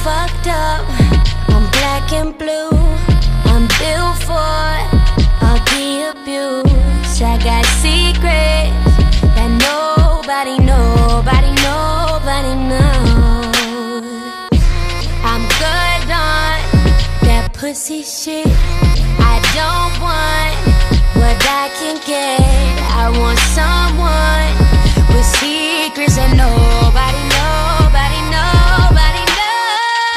fucked up. I'm black and blue. I'm built for all the abuse. I got secrets that nobody knows. I'm good on that pussy shit. I don't want what I can get. I want someone with secrets that nobody knows.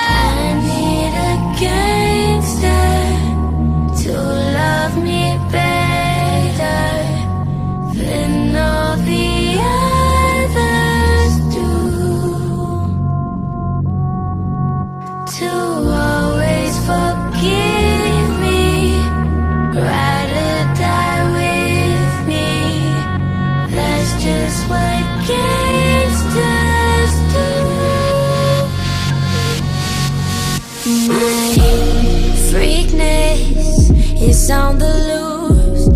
I need a gangster to love me better than all the others do, to always forgive me, ride or die with me. That's just what gangsters do. My freakness is on the loose.